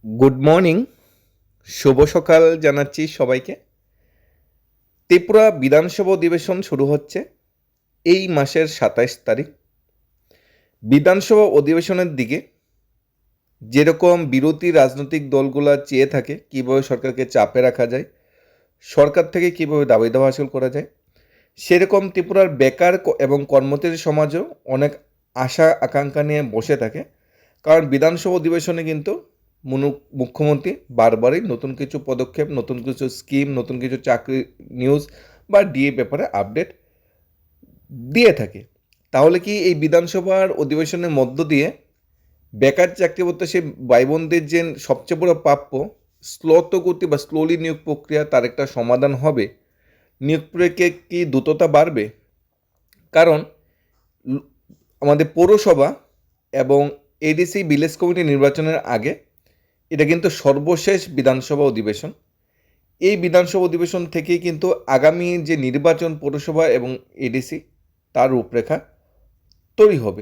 Good morning, শুভ সকাল জানাচ্ছি সবাইকে। ত্রিপুরা বিধানসভা অধিবেশন শুরু হচ্ছে এই মাসের ২৭ তারিখ। বিধানসভা অধিবেশনের দিকে যেরকম বিরোধী রাজনৈতিক দলগুলো চেয়ে থাকে কীভাবে সরকারকে চাপে রাখা যায়, সরকার থেকে কীভাবে দাবি দাওয়া হাসিল করা যায়, সেরকম ত্রিপুরার বেকার এবং কর্মচারী সমাজও অনেক আশা আকাঙ্ক্ষা নিয়ে বসে থাকে। কারণ বিধানসভা অধিবেশনে কিন্তু মুখ্যমন্ত্রী বারবারই নতুন কিছু পদক্ষেপ, নতুন কিছু স্কিম, নতুন কিছু চাকরি নিউজ বা ডিএ ব্যাপারে আপডেট দিয়ে থাকে। তাহলে কি এই বিধানসভার অধিবেশনের মধ্য দিয়ে বেকার চাকরি প্রত্যাশী ভাই বোনদের যে সবচেয়ে বড় প্রাপ্য স্লত গতি বা স্লোলি নিয়োগ প্রক্রিয়া তার একটা সমাধান হবে? নিয়োগ প্রক্রিয়া কি দ্রুততা বাড়বে? কারণ আমাদের পৌরসভা এবং এডিসি ভিলেজ কমিটি নির্বাচনের আগে এটা কিন্তু সর্বশেষ বিধানসভা অধিবেশন। এই বিধানসভা অধিবেশন থেকেই কিন্তু আগামী যে নির্বাচন পৌরসভা এবং এডিসি তার রূপরেখা তৈরি হবে।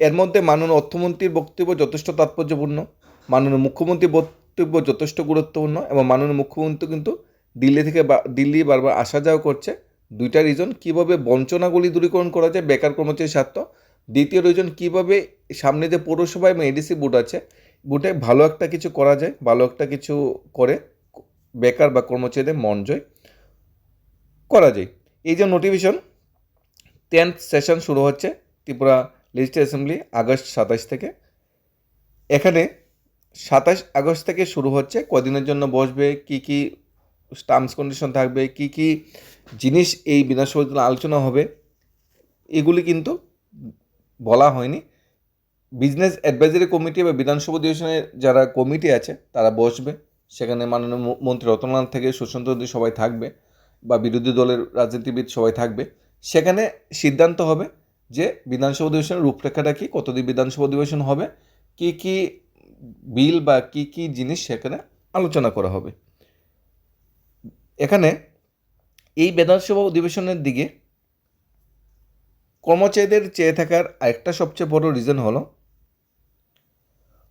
এর মধ্যে মাননীয় অর্থমন্ত্রীর বক্তব্য যথেষ্ট তাৎপর্যপূর্ণ, মাননীয় মুখ্যমন্ত্রীর বক্তব্য যথেষ্ট গুরুত্বপূর্ণ এবং মাননীয় মুখ্যমন্ত্রী কিন্তু দিল্লি বারবার আসা যাওয়া করছে। দুইটা রিজন, কীভাবে বঞ্চনাগুলি দূরীকরণ করা যায় বেকার কর্মচারী স্বার্থ। দ্বিতীয় রিজন, কীভাবে সামনে যে পৌরসভা এবং এডিসি ভোট আছে, ভোটে ভালো একটা কিছু করা যায়, ভালো একটা কিছু করে বেকার বা কর্মচারীদের মন জয় করা যায়। এই যে নোটিফিকেশন 10th সেশন শুরু হচ্ছে ত্রিপুরা লেজিসলেটিভ অ্যাসেম্বলি আগস্ট 27 থেকে। এখানে 27 আগস্ট থেকে শুরু হচ্ছে, কদিনের জন্য বসবে, কি কি টার্মস কন্ডিশন থাকবে, কি কি জিনিস এই বিধানসভা আলোচনা হবে, এগুলি কিন্তু বলা হয়নি। বিজনেস অ্যাডভাইজারি কমিটি বা বিধানসভা অধিবেশনের যারা কমিটি আছে তারা বসবে, সেখানে মাননীয় মন্ত্রী রতনলাল থেকে সুশান্ত সবাই থাকবে বা বিরোধী দলের রাজনীতিবিদ সবাই থাকবে। সেখানে সিদ্ধান্ত হবে যে বিধানসভা অধিবেশনের রূপরেখাটা কি, কতদিন বিধানসভা অধিবেশন হবে, কি কি বিল বা কি কি জিনিস সেখানে আলোচনা করা হবে। এখানে এই বিধানসভা অধিবেশনের দিকে কর্মচারীদের চেয়ে থাকার আরেকটা সবচেয়ে বড় রিজন হলো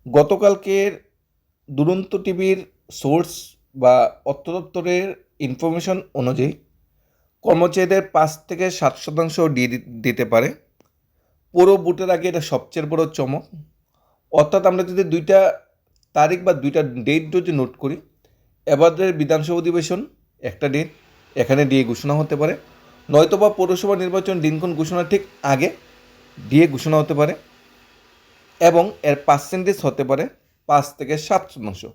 গতকালকের দুরন্ত টিভির সোর্স বা অর্থ দপ্তরের ইনফরমেশন অনুযায়ী কর্মচারীদের 5 থেকে 7% দিয়ে দিতে পারে। পুরো ভোটের আগে এটা সবচেয়ে বড় চমক। অর্থাৎ আমরা যদি দুইটা তারিখ বা দুইটা ডেট যদি নোট করি, এবারের বিধানসভা অধিবেশন একটা ডেট এখানে দিয়ে ঘোষণা হতে পারে, নয়তোবা পৌরসভা নির্বাচন দিনক্ষণ ঘোষণার ঠিক আগে দিয়ে ঘোষণা হতে পারে এবং এর পার্সেন্টেজ হতে পারে 5 থেকে 7%।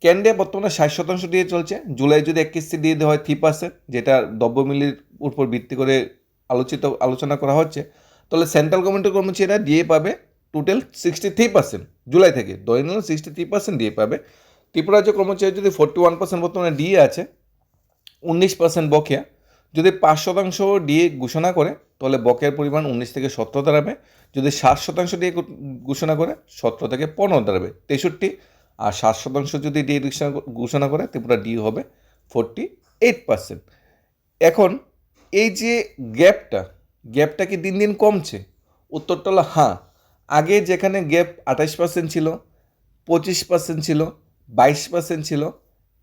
কেন্দ্রে বর্তমানে 60% দিয়ে চলছে। জুলাই যদি 21 দিয়ে দেওয়া হয় 3%, যেটা দ্রব্যমূল্যের উপর ভিত্তি করে আলোচনা করা হচ্ছে, তাহলে সেন্ট্রাল গভর্নমেন্টের কর্মচারীরা দিয়ে পাবে টোটাল 63%। জুলাই থেকে ধরে নিলাম 63% দিয়ে পাবে। ত্রিপুরা রাজ্য কর্মচারী যদি 41% বর্তমানে দিয়ে আছে, 19% বকেয়া, যদি 5% দিয়ে ঘোষণা করে তাহলে বকেয়ার পরিমাণ 19 থেকে 17 দাঁড়াবে। যদি 7% দিয়ে ঘোষণা করে 17 থেকে 15 দাঁড়াবে, 63। আর 7% যদি দিয়ে ঘোষণা করে ত্রিপুরা ডি হবে 48%। এখন এই যে গ্যাপটা কি দিন দিন কমছে? উত্তরটা হলো হ্যাঁ। আগে যেখানে গ্যাপ 28% ছিল, 25% ছিল, 22% ছিল,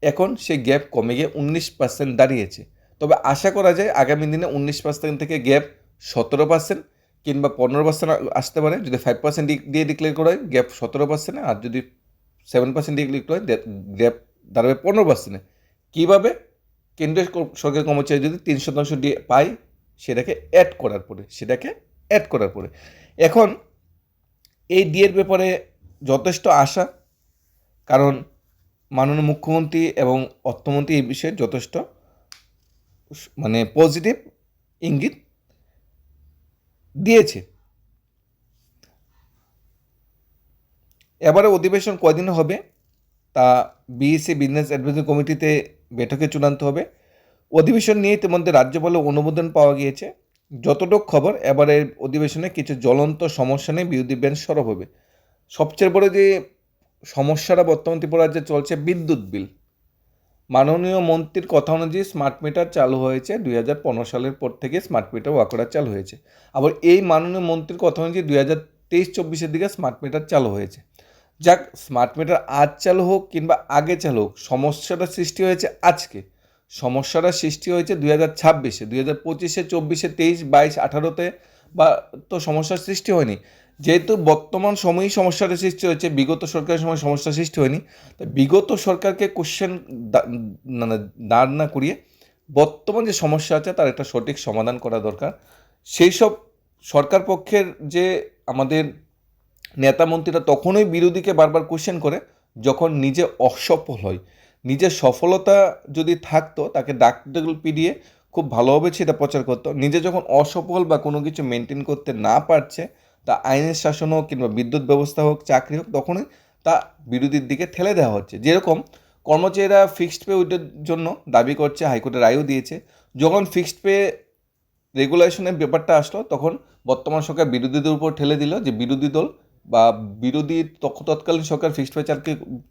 এখন সেই গ্যাপ কমে গিয়ে 19% দাঁড়িয়েছে। তবে আশা করা যায় আগামী দিনে 19% থেকে গ্যাপ 17% কিংবা 15% আসতে পারে। যদি 5% দিয়ে ডিক্লেয়ার করা হয় গ্যাপ 17%, আর যদি 7% দিয়ে ডিক্লেয়ার হয় গ্যাপ দাঁড়াবে 15%। কীভাবে? কেন্দ্রীয় সরকারি কর্মচারী যদি 3% দিয়ে পায় সেটাকে অ্যাড করার পরে এখন এই ডিএর ব্যাপারে যথেষ্ট আশা, কারণ মাননীয় মুখ্যমন্ত্রী এবং অর্থমন্ত্রী এই বিষয়ে যথেষ্ট পজিটিভ ইঙ্গিত দিয়েছে। এবারে অধিবেশন কয়দিন হবে তা বিএসসি বিজনেস অ্যাডভাইজারি কমিটিতে বৈঠকে চূড়ান্ত হবে। অধিবেশন নিয়ে ইতিমধ্যে রাজ্যপালে অনুমোদন পাওয়া গিয়েছে। যতটুকু খবর, এবারের অধিবেশনে কিছু জ্বলন্ত সমস্যা নিয়ে বিরোধী বেঞ্চ সরব হবে। সবচেয়ে বড় যে সমস্যাটা বর্তমান ত্রিপুরা রাজ্যে চলছে বিদ্যুৎ বিল। মাননীয় মন্ত্রীর কথা অনুযায়ী স্মার্ট মিটার চালু হয়েছে 2015 সালের পর থেকে স্মার্ট মিটার ওয়াকড়া চালু হয়েছে। আবার এই মাননীয় মন্ত্রীর কথা অনুযায়ী 2023-24 দিকে স্মার্ট মিটার চালু হয়েছে, যাক, স্মার্ট মিটার আজ চালু হোক কিংবা আগে চালু হোক, সমস্যাটা সৃষ্টি হয়েছে আজকে, সমস্যাটা সৃষ্টি হয়েছে 2026-এ, 2025-এ, 24-এ, 23, 22, 18-তে বা তো সমস্যার সৃষ্টি হয়নি। যেহেতু বর্তমান সময়েই সমস্যাটা সৃষ্টি হয়েছে, বিগত সরকারের সময় সমস্যা সৃষ্টি হয়নি, তো বিগত সরকারকে কোশ্চেন মানে দাঁড় না করিয়ে বর্তমান যে সমস্যা আছে তার একটা সঠিক সমাধান করা দরকার। সেই সব সরকার পক্ষের যে আমাদের নেতা মন্ত্রীরা তখনই বিরোধীকে বারবার কোশ্চেন করে যখন নিজে অসফল হয়। নিজের সফলতা যদি থাকতো তাকে ডাকডেল পিটিয়ে খুব ভালোভাবে সেটা প্রচার করতো। নিজে যখন অসফল বা কোনো কিছু মেনটেন করতে না পারছে, তা আইনের শাসন হোক কিংবা বিদ্যুৎ ব্যবস্থা হোক, চাকরি হোক, তখনই তা বিরোধীর দিকে ঠেলে দেওয়া হচ্ছে। যেরকম কর্মচারীরা ফিক্সড পে উইথের জন্য দাবি করছে, হাইকোর্টের রায়ও দিয়েছে। যখন ফিক্সড পে রেগুলেশনের ব্যাপারটা আসলো তখন বর্তমান সরকার বিরোধীদের উপর ঠেলে দিল যে বিরোধী দল বা বিরোধী তৎকালীন সরকার ফিক্সড পে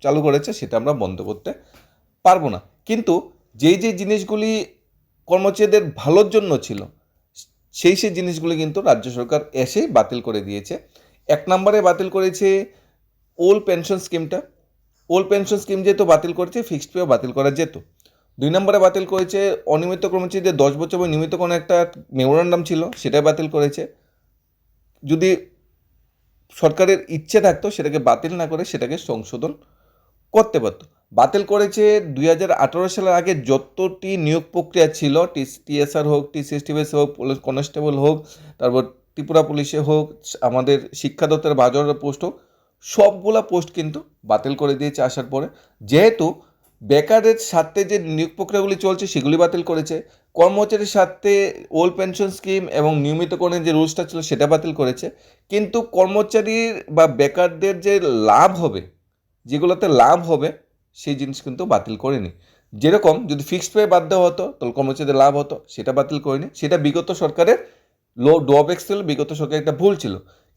চালু করেছে, সেটা আমরা বন্ধ করতে পারবো না। কিন্তু যেই জিনিসগুলি কর্মচারীদের ভালোর জন্য ছিল, সেই জিনিসগুলি কিন্তু রাজ্য সরকার এসেই বাতিল করে দিয়েছে। 1 নম্বরে বাতিল করেছে ওল্ড পেনশন স্কিমটা। ওল্ড পেনশন স্কিম যেহেতু বাতিল করেছে, ফিক্সড পেও বাতিল করা যেত। 2 নম্বরে বাতিল করেছে অনিয়মিত কর্মচারীদের 10 বছর বা নিয়মিত কোনো একটা মেমোরান্ডাম ছিল, সেটাই বাতিল করেছে। যদি সরকারের ইচ্ছে থাকতো সেটাকে বাতিল না করে সেটাকে সংশোধন করতে পারতো। বাতিল করেছে 2018 সালের আগে যতটি নিয়োগ প্রক্রিয়া ছিল, টিএসআর হোক, টিসিএসটিএস হোক, পুলিশ কনস্টেবল হোক, তারপর ত্রিপুরা পুলিশে হোক, আমাদের শিক্ষা দপ্তরের বাজারের পোস্ট হোক, সবগুলা পোস্ট কিন্তু বাতিল করে দিয়েছে আসার পরে। যেহেতু বেকারের স্বার্থে যে নিয়োগ প্রক্রিয়াগুলি চলছে সেগুলি বাতিল করেছে, কর্মচারীর স্বার্থে ওল্ড পেনশন স্কিম এবং নিয়মিতকরণের যে রুলসটা ছিল সেটা বাতিল করেছে। কিন্তু কর্মচারীর বা বেকারদের যে লাভ হবে, যেগুলোতে লাভ হবে, সেই জিনিস কিন্তু বাতিল করেনি। যেরকম যদি ফিক্সড পে বাদ দেওয়া হতো তাহলে কর্মচারীদের লাভ হতো, সেটা বাতিল করেনি। সেটা বিগত সরকারের ড্রব্যাক ছিল, বিগত সরকারের একটা ভুল ছিল।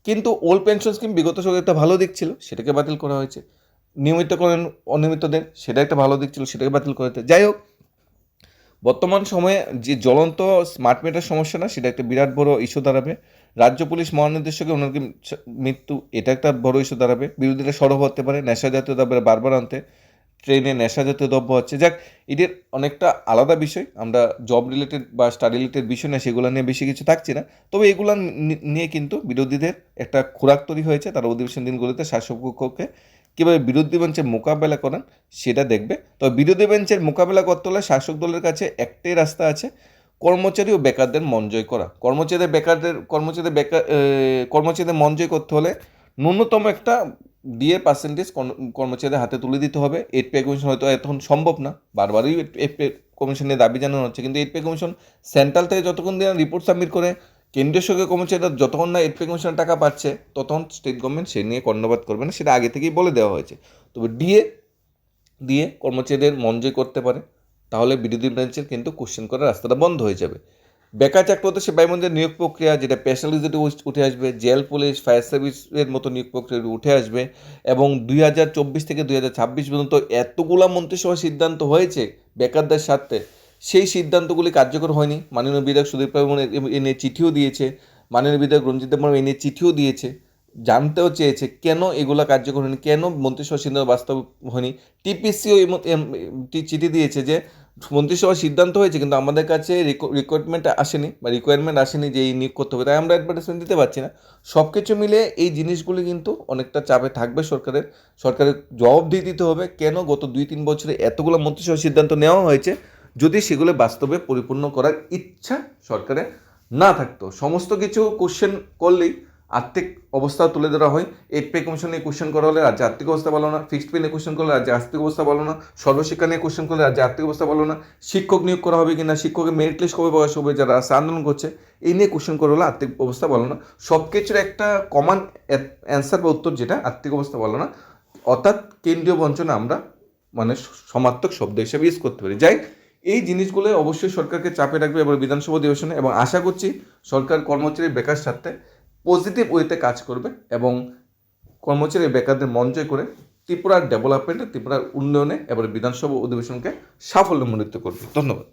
কিন্তু ওল্ড পেনশন স্কিম বিগত সরকারের একটা ভালো দিক ছিল, সেটাকে বাতিল করা হয়েছে। নিয়মিতকরণ অনিয়মিতদের সেটা একটা ভালো দিক ছিল, সেটাকে বাতিল করা হয়েছে। যাই হোক, বর্তমান সময়ে যে জ্বলন্ত স্মার্ট মিটার সমস্যা না, সেটা একটা বিরাট বড় ইস্যু দাঁড়াবে। রাজ্য পুলিশ মহানির্দেশকের ওনার মৃত্যু, এটা একটা বড় ইস্যু দাঁড়াবে। বিরোধীরা সরব হতে পারে নেশা জাতীয় দ্রব্যের বারবার আনতে, ট্রেনে নেশা জাতীয় দ্রব্য হচ্ছে। যাক, এদের অনেকটা আলাদা বিষয়, আমরা জব রিলেটেড বা স্টাডি রিলেটেড বিষয় না, সেগুলো নিয়ে বেশি কিছু থাকছে না। তবে এগুলো নিয়ে কিন্তু বিরোধীদের একটা খোরাক তৈরি হয়েছে। তারা অধিবেশন দিনগুলোতে শাসক পক্ষকে কীভাবে বিরোধী বেঞ্চের মোকাবেলা করেন সেটা দেখবে। তবে বিরোধী বেঞ্চের মোকাবেলা করতে হলে শাসক দলের কাছে একটাই রাস্তা আছে, কর্মচারী ও বেকারদের মন জয় করা। কর্মচারীদের মন জয় করতে হলে ন্যূনতম একটা ডিএ পার্সেন্টেজ কর্মচারীদের হাতে তুলে দিতে হবে। 8 পে কমিশন হয়তো এখন সম্ভব না, বারবারই 8 পে কমিশন নিয়ে দাবি জানানো হচ্ছে, কিন্তু 8 পে কমিশন সেন্ট্রাল থেকে যতক্ষণ দিন রিপোর্ট সাবমিট করে, কেন্দ্রীয় সরকারের কর্মচারীরা যতক্ষণ না 8 পে কমিশনের টাকা পাচ্ছে ততক্ষণ স্টেট গভর্নমেন্ট সে নিয়ে কর্ণপাত করবে না, সেটা আগে থেকেই বলে দেওয়া হয়েছে। তবে ডিএ দিয়ে কর্মচারীদের মন জয় করতে পারে, তাহলে বিরোধী বেঞ্চের কিন্তু কোশ্চেন করার রাস্তাটা বন্ধ হয়ে যাবে। বেকার চাকরি হতে সে বায়ুমন্ত্রীর নিয়োগ প্রক্রিয়া, যেটা স্পেশালিস্টে উঠে আসবে, জেল, পুলিশ, ফায়ার সার্ভিসের মতো নিয়োগ প্রক্রিয়া উঠে আসবে। এবং 2024 থেকে 2026 পর্যন্ত এতগুলা মন্ত্রিসভা সিদ্ধান্ত হয়েছে বেকারদের স্বার্থে, সেই সিদ্ধান্তগুলি কার্যকর হয়নি। মাননীয় বিধায়ক সুদীপ বর্মন এ নিয়ে চিঠিও দিয়েছে, মাননীয় বিধায়ক রঞ্জিত বর্মন এ নিয়ে চিঠিও দিয়েছে, জানতেও চেয়েছে কেন এগুলো কার্যকর হয়নি, কেন মন্ত্রিসভা সিদ্ধান্ত বাস্তব হয়নি। টিপিসিও চিঠি দিয়েছে যে মন্ত্রিসভার সিদ্ধান্ত হয়েছে কিন্তু আমাদের কাছে রিকোয়ারমেন্ট আসেনি যে এই নিয়োগ করতে হবে, তাই আমরা অ্যাডভার্টাইজমেন্ট দিতে পারছি না। সব কিছু মিলে এই জিনিসগুলি কিন্তু অনেকটা চাপে থাকবে সরকারের জবাব দিয়ে দিতে হবে কেন গত 2-3 বছরে এতগুলো মন্ত্রিসভার সিদ্ধান্ত নেওয়া হয়েছে, যদি সেগুলো বাস্তবে পরিপূর্ণ করার ইচ্ছা সরকারের না থাকতো। সমস্ত কিছু কোশ্চেন করলেই আর্থিক অবস্থা তুলে ধরা হয়। 8 পে কমিশন নিয়ে কোশ্চেন করা হলে রাজ্যে আর্থিক অবস্থা ভালো না, ফিক্সড পে নিয়ে কোশ্চেন করলে রাজ্যে আর্থিক অবস্থা ভালো না, সর্বশিক্ষা নিয়ে কোশ্চেন করলে রাজ্যে আর্থিক অবস্থা ভালো না, শিক্ষক নিয়োগ করা হবে কিনা, শিক্ষকের মেরিট লিস্ট কবে প্রকাশ হবে, যারা রাস্তা আন্দোলন করছে, এই নিয়ে কোশ্চেন করা হলে আর্থিক অবস্থা ভালো না। সব কিছুর একটা কমন অ্যান্সার বা উত্তর, যেটা আর্থিক অবস্থা ভালো না, অর্থাৎ কেন্দ্রীয় বঞ্চনা আমরা সমার্থক শব্দ হিসেবে ইউজ করতে পারি। যাই, এই জিনিসগুলো অবশ্যই সরকারকে চাপে রাখবে এবার বিধানসভা অধিবেশনে, এবং আশা করছি সরকার কর্মচারী বেকার স্বার্থে পজিটিভ ওয়েতে কাজ করবে এবং কর্মচারী বেকারদের মন জয় করে ত্রিপুরার ডেভেলপমেন্টে, ত্রিপুরার উন্নয়নে এবার বিধানসভা অধিবেশনকে সাফল্যমণ্ডিত করবে। ধন্যবাদ।